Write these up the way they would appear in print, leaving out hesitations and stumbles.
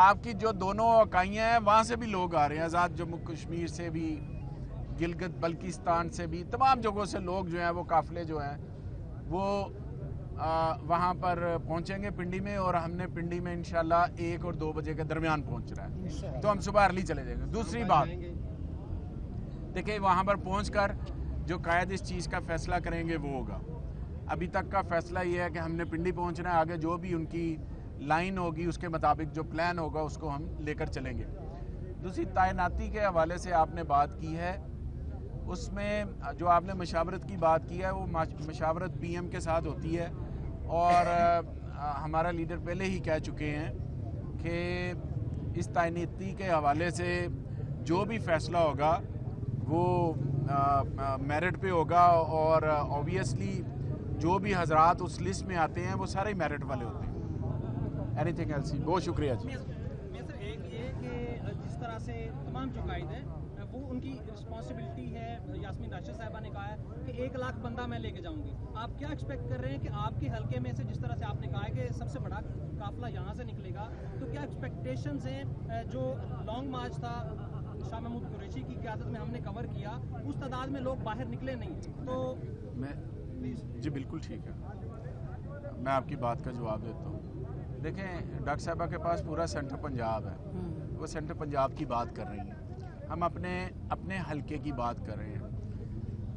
آپ کی جو دونوں اکائیاں ہیں وہاں سے بھی لوگ آ رہے ہیں, آزاد جموں کشمیر سے بھی, گلگت بلتستان سے بھی, تمام جگہوں سے لوگ جو ہیں وہ قافلے جو ہیں وہ وہاں پر پہنچیں گے پنڈی میں, اور ہم نے پنڈی میں انشاءاللہ 1 اور 2 بجے کے درمیان پہنچ رہا ہے, تو ہم صبح ارلی چلے جائیں گے. دوسری بات دیکھیں, وہاں پر پہنچ کر جو قائد اس چیز کا فیصلہ کریں گے وہ ہوگا. ابھی تک کا فیصلہ یہ ہے کہ ہم نے پنڈی پہنچنا ہے, آگے جو بھی ان کی لائن ہوگی اس کے مطابق جو پلان ہوگا اس کو ہم لے کر چلیں گے. دوسری تعیناتی کے حوالے سے آپ نے بات کی ہے, اس میں جو آپ نے مشاورت کی بات کی ہے وہ مشاورت پی ایم کے ساتھ ہوتی ہے, اور ہمارا لیڈر پہلے ہی کہہ چکے ہیں کہ اس تعیناتی کے حوالے سے جو بھی فیصلہ ہوگا وہ میرٹ پہ ہوگا, اور اوبیسلی جو بھی حضرات اس لسٹ میں آتے ہیں وہ سارے میرٹ والے ہوتے ہیں. Anything else. بہت شکریہ جی. سر ایک یہ کہ جس طرح سے تمام جو قائد ہیں وہ ان کی رسپانسبلٹی ہے, یاسمین راشد صاحبہ نے کہا ہے کہ 1 لاکھ بندہ میں لے کے جاؤں گی. آپ کیا ایکسپیکٹ کر رہے ہیں کہ آپ کے حلقے میں سے, جس طرح سے آپ نے کہا ہے کہ سب سے بڑا قافلہ یہاں سے نکلے گا, تو کیا ایکسپیکٹیشنز ہیں؟ جو لانگ مارچ تھا شاہ محمود قریشی کی قیادت میں ہم نے کور کیا, اس تعداد میں لوگ باہر نکلے نہیں, تو میں جی بالکل ٹھیک ہے, میں آپ کی بات کا جواب دیتا ہوں. دیکھیں, ڈاکٹر صاحبہ کے پاس پورا سینٹر پنجاب ہے, وہ سینٹر پنجاب کی بات کر رہی ہیں, ہم اپنے حلقے کی بات کر رہے ہیں.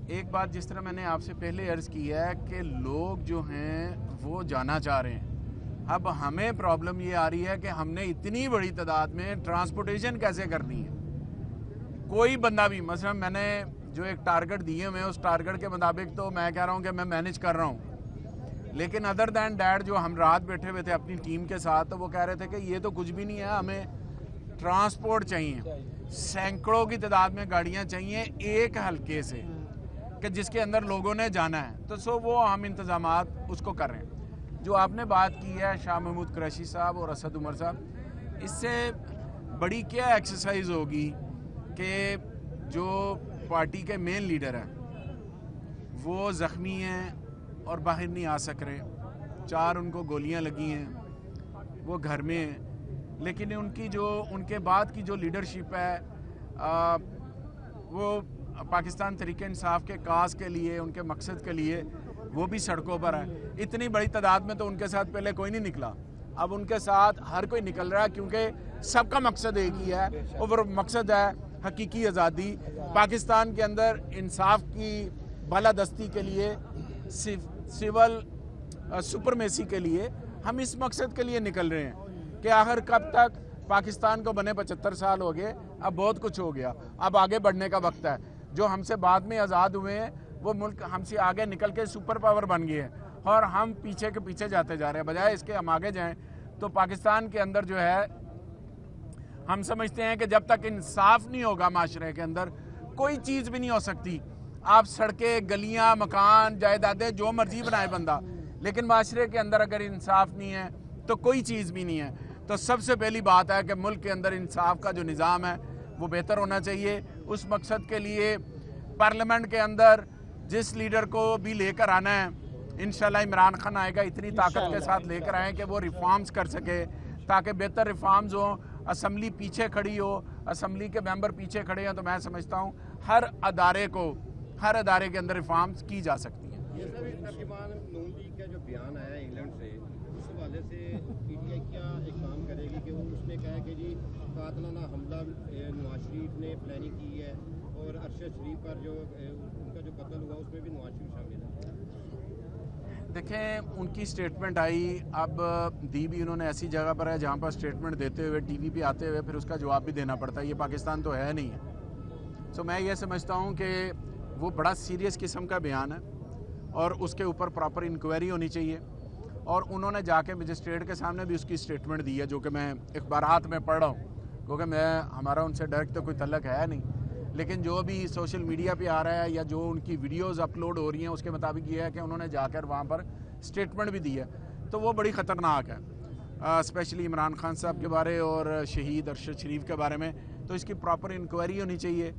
ایک بات جس طرح میں نے آپ سے پہلے عرض کی ہے کہ لوگ جو ہیں وہ جانا چاہ رہے ہیں. اب ہمیں پرابلم یہ آ رہی ہے کہ ہم نے اتنی بڑی تعداد میں ٹرانسپورٹیشن کیسے کرنی ہے. کوئی بندہ بھی, مثلا میں نے جو ایک ٹارگٹ دیے ہوئے اس ٹارگٹ کے مطابق تو میں کہہ رہا ہوں کہ میں مینیج کر رہا ہوں, لیکن ادر دین ڈیٹ جو ہم رات بیٹھے ہوئے تھے اپنی ٹیم کے ساتھ, تو وہ کہہ رہے تھے کہ یہ تو کچھ بھی نہیں ہے, ہمیں ٹرانسپورٹ چاہیے, سینکڑوں کی تعداد میں گاڑیاں چاہیے ایک حلقے سے کہ جس کے اندر لوگوں نے جانا ہے. تو وہ ہم انتظامات اس کو کر رہے ہیں. جو آپ نے بات کی ہے شاہ محمود قریشی صاحب اور اسد عمر صاحب, اس سے بڑی کیا ایکسرسائز ہوگی کہ جو پارٹی کے مین لیڈر ہیں وہ زخمی ہیں اور باہر نہیں آ سک رہے, 4 ان کو گولیاں لگی ہیں, وہ گھر میں ہیں, لیکن ان کے بعد کی جو لیڈرشپ ہے وہ پاکستان تحریک انصاف کے کاز کے لیے, ان کے مقصد کے لیے وہ بھی سڑکوں پر ہے. اتنی بڑی تعداد میں تو ان کے ساتھ پہلے کوئی نہیں نکلا, اب ان کے ساتھ ہر کوئی نکل رہا ہے, کیونکہ سب کا مقصد ایک ہی ہے, اور وہ مقصد ہے حقیقی آزادی, پاکستان کے اندر انصاف کی بالادستی کے لیے, سول سپرمیسی کے لیے. ہم اس مقصد کے لیے نکل رہے ہیں کہ آخر کب تک پاکستان کو بنے 75 سال ہو گئے, اب بہت کچھ ہو گیا, اب آگے بڑھنے کا وقت ہے. جو ہم سے بعد میں آزاد ہوئے ہیں وہ ملک ہم سے آگے نکل کے سپر پاور بن گئے ہیں, اور ہم پیچھے کے پیچھے جاتے جا رہے ہیں. بجائے اس کے ہم آگے جائیں, تو پاکستان کے اندر جو ہے ہم سمجھتے ہیں کہ جب تک انصاف نہیں ہوگا معاشرے کے اندر کوئی چیز بھی نہیں ہو سکتی. آپ سڑکیں, گلیاں, مکان, جائیدادیں جو مرضی بنائے بندہ, لیکن معاشرے کے اندر اگر انصاف نہیں ہے تو کوئی چیز بھی نہیں ہے. تو سب سے پہلی بات ہے کہ ملک کے اندر انصاف کا جو نظام ہے وہ بہتر ہونا چاہیے. اس مقصد کے لیے پارلیمنٹ کے اندر جس لیڈر کو بھی لے کر آنا ہے, انشاءاللہ عمران خان آئے گا, اتنی طاقت کے ساتھ لے کر آئیں کہ وہ ریفارمز کر سکے, تاکہ بہتر ریفارمز ہوں, اسمبلی پیچھے کھڑی ہو, اسمبلی کے ممبر پیچھے کھڑے ہیں. تو میں سمجھتا ہوں ہر ادارے کے اندر ریفارمز کی جا سکتی ہیں. یہ سر ترجمان نون لیگ کا جو بیان آیا ہے انگلینڈ سے, اس حوالے سے پی ٹی آئی کیا اقدام کرے گی کہ اس نے کہا کہ جی قاتلانہ حملہ نواز شریف نے پلاننگ کی ہے, اور ارشد شریف پر جو ان کا جو قتل ہوا اس میں بھی نواز شریف شامل ہے. دیکھیں, ان کی سٹیٹمنٹ آئی, اب دی بھی انہوں نے ایسی جگہ پر ہے جہاں پر سٹیٹمنٹ دیتے ہوئے ٹی وی پہ آتے ہوئے پھر اس کا جواب بھی دینا پڑتا ہے. یہ پاکستان تو ہے نہیں ہے. سو میں یہ سمجھتا ہوں کہ وہ بڑا سیریس قسم کا بیان ہے, اور اس کے اوپر پراپر انکوائری ہونی چاہیے. اور انہوں نے جا کے مجسٹریٹ کے سامنے بھی اس کی سٹیٹمنٹ دی ہے, جو کہ میں اخبارات میں پڑھ رہا ہوں, کیونکہ ہمارا ان سے ڈائریکٹ تو کوئی تعلق ہے نہیں. لیکن جو بھی سوشل میڈیا پہ آ رہا ہے یا جو ان کی ویڈیوز اپلوڈ ہو رہی ہیں اس کے مطابق یہ ہے کہ انہوں نے جا کر وہاں پر سٹیٹمنٹ بھی دی ہے. تو وہ بڑی خطرناک ہے, اسپیشلی عمران خان صاحب کے بارے اور شہید ارشد شریف کے بارے میں. تو اس کی پراپر انکوائری ہونی چاہیے,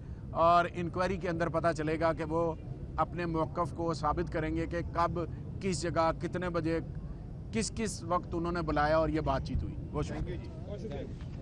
اور انکوائری کے اندر پتہ چلے گا کہ وہ اپنے موقف کو ثابت کریں گے کہ کب, کس جگہ, کتنے بجے, کس وقت انہوں نے بلایا اور یہ بات چیت ہوئی. بہت شکریہ.